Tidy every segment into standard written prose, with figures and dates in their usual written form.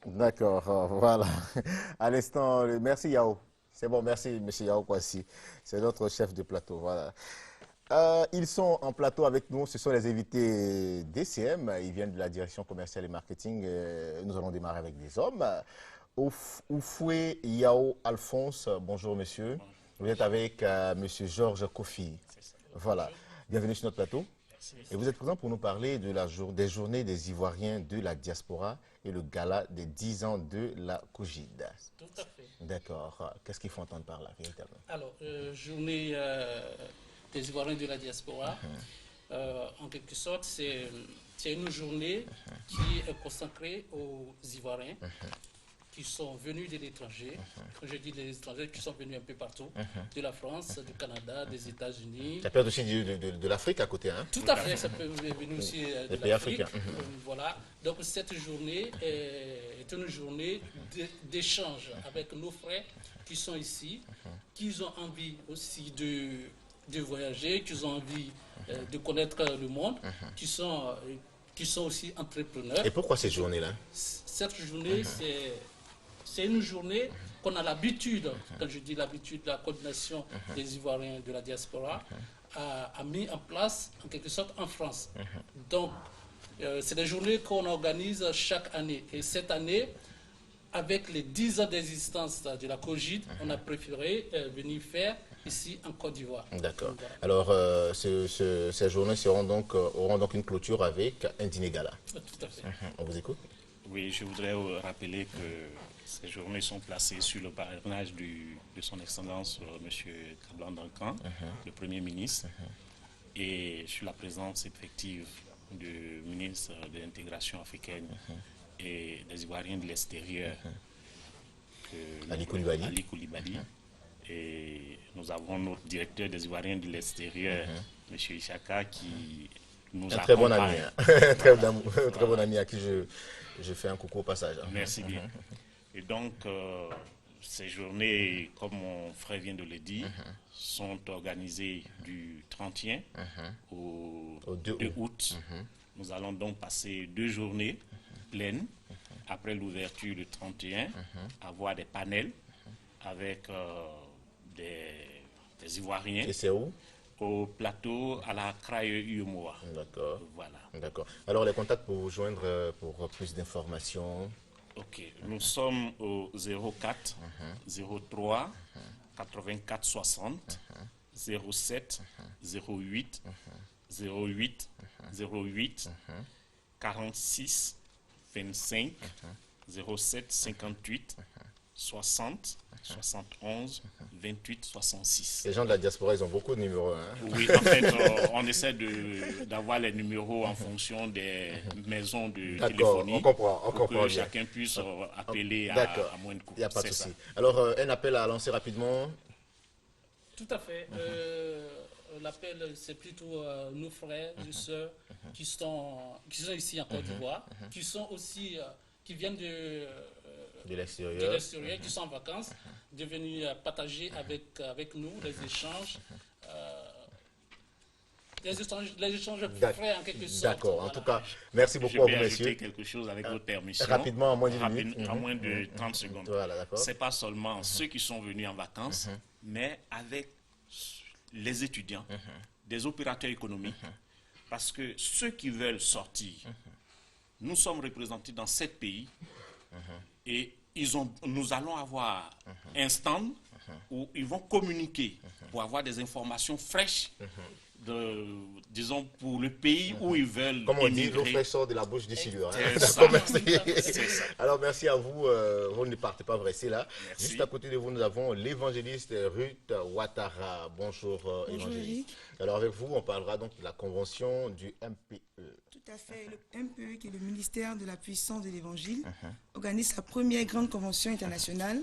D'accord, voilà. À l'instant, merci Yao. C'est bon, merci Monsieur Yao Kwasi. C'est notre chef de plateau, voilà. Ils sont en plateau avec nous, ce sont les invités DCM, ils viennent de la direction commerciale et marketing. Nous allons démarrer avec des hommes. Oufoué Yao Alphonse, bonjour monsieur. Vous êtes avec monsieur Georges Kofi. C'est ça. Voilà, Bonjour. bienvenue sur notre plateau. Merci. Et vous êtes présent pour nous parler de des journées des Ivoiriens de la diaspora et le gala des 10 ans de la COGID. Tout à fait. D'accord. Qu'est-ce qu'il faut entendre par là, véritablement? Alors, journée des Ivoiriens de la diaspora, en quelque sorte, c'est une journée qui est consacrée aux Ivoiriens qui sont venus de l'étranger. Quand je dis des étrangers, qui sont venus un peu partout, de la France, du Canada, des États-Unis. Ça peut être aussi de l'Afrique à côté, hein? Tout à fait, ça peut venir aussi Les de pays l'Afrique. africains. Voilà. Donc cette journée est une journée d'échange avec nos frères qui sont ici, qui ont envie aussi de voyager, qui ont envie de connaître le monde, qui sont aussi entrepreneurs. Et pourquoi cette journée-là? Cette journée, c'est une journée qu'on a l'habitude, quand je dis l'habitude, la coordination des Ivoiriens de la diaspora a mis en place en quelque sorte en France. Donc, c'est des journées qu'on organise chaque année. Et cette année, avec les 10 ans d'existence de la COGID, on a préféré venir faire ici en Côte d'Ivoire. D'accord. Voilà. Alors, ces journées auront donc une clôture avec un dîner gala. Tout à fait. On vous écoute? Oui, je voudrais rappeler que ces journées sont placées sur le parrainage de son Excellence M. Kablan Duncan, le Premier ministre, et sur la présence effective du ministre de l'Intégration africaine et des Ivoiriens de l'extérieur, Ali Koulibaly. Ali Koulibaly. Et nous avons notre directeur des Ivoiriens de l'extérieur, M. Ishaka, qui nous Un très bon accompagne. ami, hein. Très bon ami à qui je fais un coucou au passage, hein. Merci bien. Et donc, ces journées, comme mon frère vient de le dire, sont organisées du 31 au 2 août. Nous allons donc passer 2 journées pleines après l'ouverture du 31, avoir des panels avec des Ivoiriens. Et c'est où? Au plateau à la Kraïe Umoa. D'accord. Voilà. D'accord. Alors, les contacts pour vous joindre pour plus d'informations? Ok. Nous sommes au 04 03 84 60 07 08 08 08 46 25 07 58 60 71 28 66. Les gens de la diaspora, ils ont beaucoup de numéros, hein. Oui, en fait, on essaie d'avoir les numéros en fonction des maisons de D'accord, téléphonie. on comprend pour que bien. chacun puisse appeler D'accord, à moins de coûts. il n'y a pas de C'est souci. ça. Alors, un appel à lancer rapidement. Tout à fait. L'appel, c'est plutôt nos frères et sœurs qui sont ici en Côte d'Ivoire, qui sont aussi, qui viennent de De l'extérieur. l'extérieur, qui sont en vacances, de venir partager avec nous les échanges frais en quelque sorte. D'accord, en Voilà. tout cas, merci Je beaucoup à vais vous, ajouter messieurs. quelque chose avec votre permission. Rapidement, en moins de 10 minutes. En moins de 30 secondes. Voilà, d'accord. C'est pas seulement ceux qui sont venus en vacances, mais avec les étudiants, des opérateurs économiques. Parce que ceux qui veulent sortir, nous sommes représentés dans 7 pays et nous allons avoir un stand où ils vont communiquer pour avoir des informations fraîches, disons, pour le pays où ils veulent Comme on dit, l'eau émigrer. fraîche sort de la bouche du silure, hein. C'est ça. D'accord, merci. C'est ça. Alors, merci à vous. Vous ne partez pas, vous restez là. Merci. Juste à côté de vous, nous avons l'évangéliste Ruth Ouattara. Bonjour, Bonjour évangéliste. Eric. Alors, avec vous, on parlera donc de la convention du MPE. Tout à fait. Le MPE, qui est le ministère de la puissance de l'Évangile, organise sa première grande convention internationale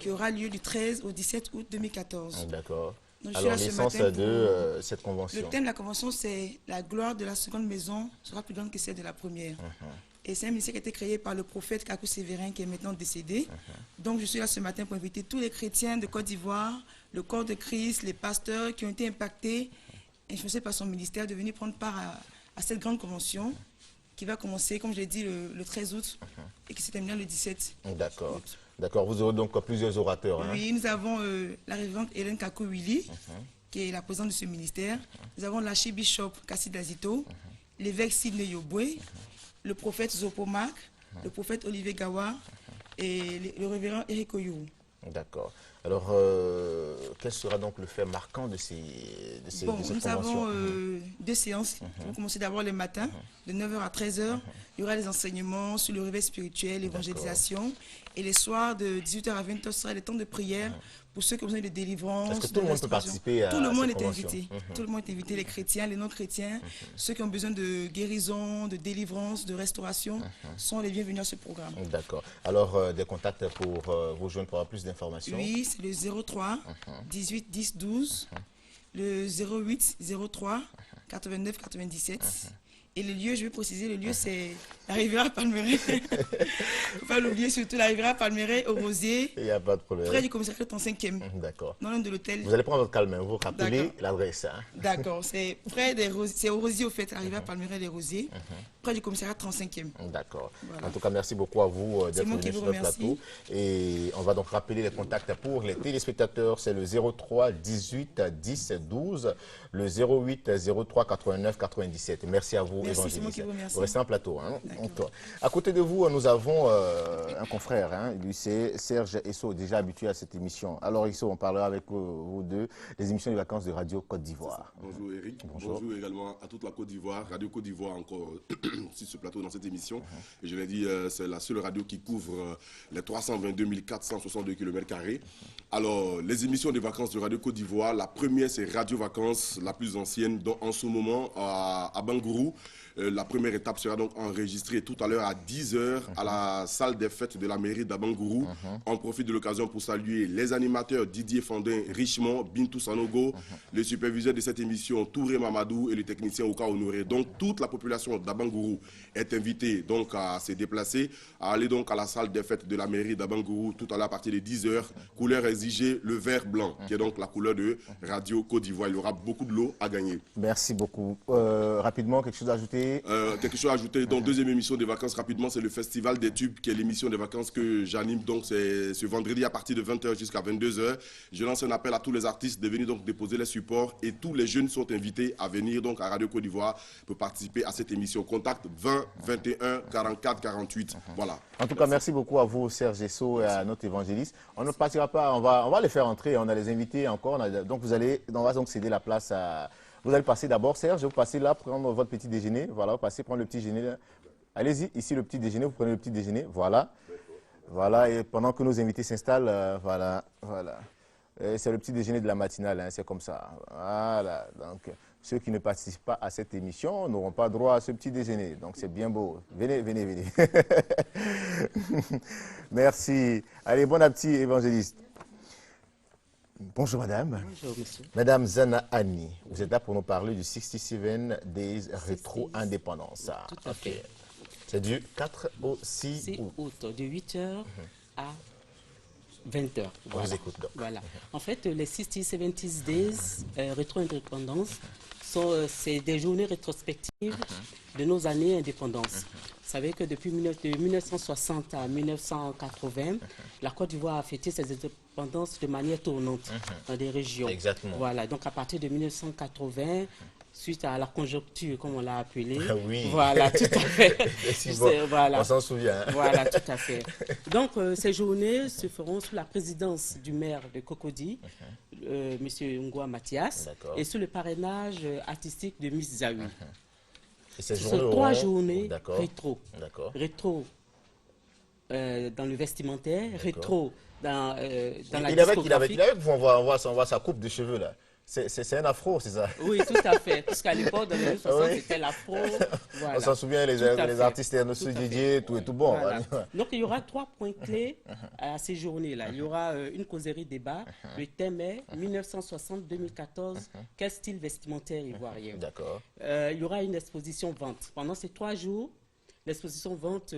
qui aura lieu du 13 au 17 août 2014. D'accord. Donc, je suis Alors, là ce l'essence matin de cette convention. Le thème de la convention, c'est la gloire de la seconde maison sera plus grande que celle de la première. Et c'est un ministère qui a été créé par le prophète Kakou Sévérin, qui est maintenant décédé. Donc, je suis là ce matin pour inviter tous les chrétiens de Côte d'Ivoire, le corps de Christ, les pasteurs qui ont été impactés, influencés par son ministère, de venir prendre part à cette grande convention qui va commencer, comme je l'ai dit, le 13 août et qui se terminera le 17 D'accord. août. D'accord, vous aurez donc plusieurs orateurs. Hein? Oui, nous avons la révérende Hélène Kako-Willy, qui est la présidente de ce ministère. Nous avons l'archibishop Kassi Dazito, l'évêque Sidney Yobwe, le prophète Zopomak, le prophète Olivier Gawa et le révérend Eric Oyou. D'accord. Alors, quel sera donc le fait marquant de ces Nous avons 2 séances qui vont commencer d'abord le matin, de 9h à 13h. Il y aura des enseignements sur le réveil spirituel, l'évangélisation. Et les soirs, de 18h à 20h, ce sera le temps de prière pour ceux qui ont besoin de délivrance. Est-ce que tout le monde peut participer à Tout le monde cette est convention? invité. Tout le monde est invité, les chrétiens, les non-chrétiens, ceux qui ont besoin de guérison, de délivrance, de restauration, sont les bienvenus à ce programme. D'accord. Alors, des contacts pour vous joindre pour avoir plus d'informations? Oui, c'est le 03 18 10 12, le 08 03 89 97. Et le lieu, je vais préciser, le lieu c'est la Riviera Palmeraie. Il ne faut pas l'oublier, surtout la Riviera Palmeraie au Rosier, Il n'y a pas de problème. près du commissariat 35e, D'accord. dans l'un de l'hôtel. Vous allez prendre votre calme, hein, vous rappelez l'adresse. Hein? D'accord, c'est près des Rosiers, c'est au Rosier au fait, la Riviera Palmeraie des Rosiers, près du commissariat 35e. D'accord. Voilà. En tout cas, merci beaucoup à vous d'être moi venu qui sur vous le remercie. plateau. Et on va donc rappeler les contacts pour les téléspectateurs. C'est le 03 18 10 12, le 08 03 89 97. Merci à vous, Merci, c'est moi évangéliste. qui vous remercie. Vous restez en plateau. Hein? D'accord. Donc, à côté de vous, nous avons un confrère. Hein? Lui, c'est Serge Esso, déjà habitué à cette émission. Alors, Esso, on parlera avec vous deux des émissions de vacances de Radio Côte d'Ivoire. Bonjour Eric, Bonjour. bonjour également à toute la Côte d'Ivoire, Radio Côte d'Ivoire encore sur ce plateau dans cette émission. Et je l'ai dit, c'est la seule radio qui couvre les 322 462 km². Alors, les émissions de vacances de Radio Côte d'Ivoire, la première c'est Radio Vacances, la plus ancienne, dont en ce moment à Bangourou. La première étape sera donc enregistrée tout à l'heure à 10h à la salle des fêtes de la mairie d'Abangourou. On profite de l'occasion pour saluer les animateurs Didier Fandin, Richemont, Bintou Sanogo, le superviseur de cette émission Touré Mamadou et le technicien Oka Honoré. Donc toute la population d'Abangourou est invitée donc à se déplacer, à aller donc à la salle des fêtes de la mairie d'Abangourou tout à l'heure à partir de 10h. Couleur exigée, le vert blanc, qui est donc la couleur de Radio Côte d'Ivoire. Il y aura beaucoup de lots à gagner. Merci beaucoup. Rapidement, quelque chose à ajouter? Quelque chose à ajouter, donc deuxième émission des vacances rapidement, c'est le Festival des Tubes qui est l'émission des vacances que j'anime, donc c'est ce vendredi à partir de 20h jusqu'à 22h. Je lance un appel à tous les artistes de venir donc déposer les supports et tous les jeunes sont invités à venir donc à Radio Côte d'Ivoire pour participer à cette émission. Contact 20 21 44 48. Voilà. En tout cas, merci beaucoup à vous, Serge Esso, et à notre évangéliste. On ne partira pas, on va les faire entrer, on a les invités encore. Donc, on va donc céder la place à... Vous allez passer d'abord, Serge, vous passez là, prendre votre petit déjeuner. Voilà, vous passez prendre le petit déjeuner. Allez-y, ici le petit déjeuner, vous prenez le petit déjeuner. Voilà. Voilà, et pendant que nos invités s'installent, voilà. C'est le petit déjeuner de la matinale, hein, c'est comme ça. Voilà, donc ceux qui ne participent pas à cette émission n'auront pas droit à ce petit déjeuner. Donc c'est bien beau. Venez, venez, venez. Merci. Allez, bon appétit, évangéliste. Bonjour madame. Bonjour monsieur. Madame Zana Annie, vous êtes là pour nous parler du 67 Days Rétro Indépendance. Tout à fait. C'est du 4 au 6 6 août. août, de 8h à 20h. On vous écoute donc. Voilà. En fait, les 60-70 Days Rétro Indépendance, c'est des journées rétrospectives de nos années indépendance. Vous savez que depuis 1960 à 1980, la Côte d'Ivoire a fêté ses indépendances de manière tournante dans des régions. Exactement. Voilà, donc à partir de 1980, suite à la conjoncture, comme on l'a appelé. Oui. Voilà, tout à fait. On s'en souvient. Voilà, tout à fait. Donc, ces journées se feront sous la présidence du maire de Cocody, M. Ngwa Mathias, et sous le parrainage artistique de Miss Zawi. Ce sont 3 journées rétro. Rétro dans le vestimentaire, rétro dans la discographie. Il avait, on voit sa coupe de cheveux là. C'est un afro, c'est ça? Oui, tout à fait. Puisqu'à l'époque, dans les années 60, c'était l'afro. Voilà. On s'en souvient, les artistes Ernesto Didier, tout et tout bon. Voilà. Donc, il y aura 3 points clés à ces journées-là. Il y aura une causerie débat. Le thème est 1960-2014, quel style vestimentaire ivoirien? D'accord. Il y aura une exposition vente. Pendant ces 3 jours, l'exposition vente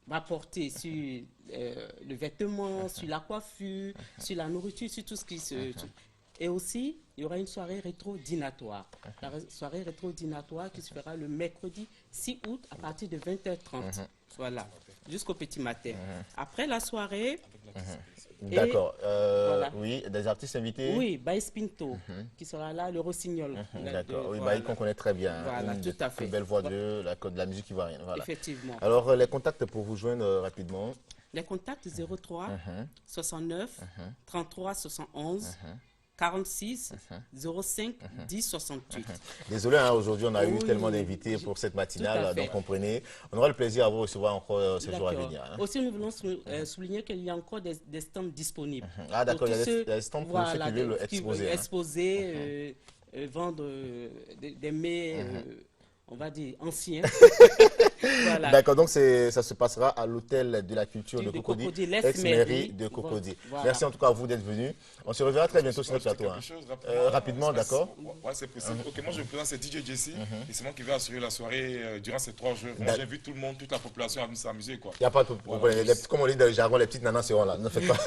va porter sur le vêtement, sur la coiffure, sur la nourriture, sur tout ce qui se... Et aussi, il y aura une soirée rétro-dînatoire. La soirée rétro-dînatoire qui se fera le mercredi 6 août à partir de 20h30. Voilà, jusqu'au petit matin. Après la soirée... D'accord. Voilà. Oui, des artistes invités. Oui, Baïs Pinto, qui sera là, le Rossignol. D'accord. Oui, Voilà. Baïs qu'on connaît très bien. Voilà, Une tout des à fait. plus belle voix de la musique ivoirienne. Voilà. Effectivement. Alors, les contacts pour vous joindre rapidement. Les contacts 03 69 33 71 46 05 10 68. Désolé, hein, aujourd'hui, on a eu Oui, tellement d'invités pour cette tout à matinale, fait. donc comprenez. On aura le plaisir à vous recevoir encore ce jour à D'accord. venir. Hein. Aussi, nous voulons souligner qu'il y a encore des stands disponibles. Ah, d'accord, Pour il y a tous des stands pour ceux qui veulent exposer. Hein. Exposer, vendre des mets, on va dire, anciens. Voilà. D'accord, donc ça se passera à l'hôtel de la culture de De Cocody, Cocody, ex-mairie de Cocody. Voilà. Merci en tout cas à vous d'être venu. On se reverra très bientôt sur notre plateau. Hein. Rapidement, d'accord. Ouais, c'est possible. Ok, moi je me présente, c'est DJ Jesse et c'est moi qui vais assurer la soirée durant ces 3 jours. Vraiment, j'ai vu tout le monde, toute la population à s'amuser, quoi. Il n'y a pas de problème. Voilà. Comme on dit dans le jargon, les petites nanas seront là. Ne faites pas.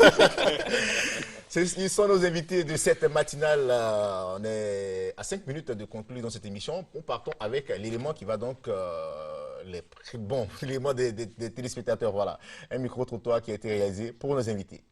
Ils sont nos invités de cette matinale. On est à 5 minutes de conclure dans cette émission. Nous partons avec l'élément qui va donc... l'élément des téléspectateurs. Voilà. Un micro-trottoir qui a été réalisé pour nos invités.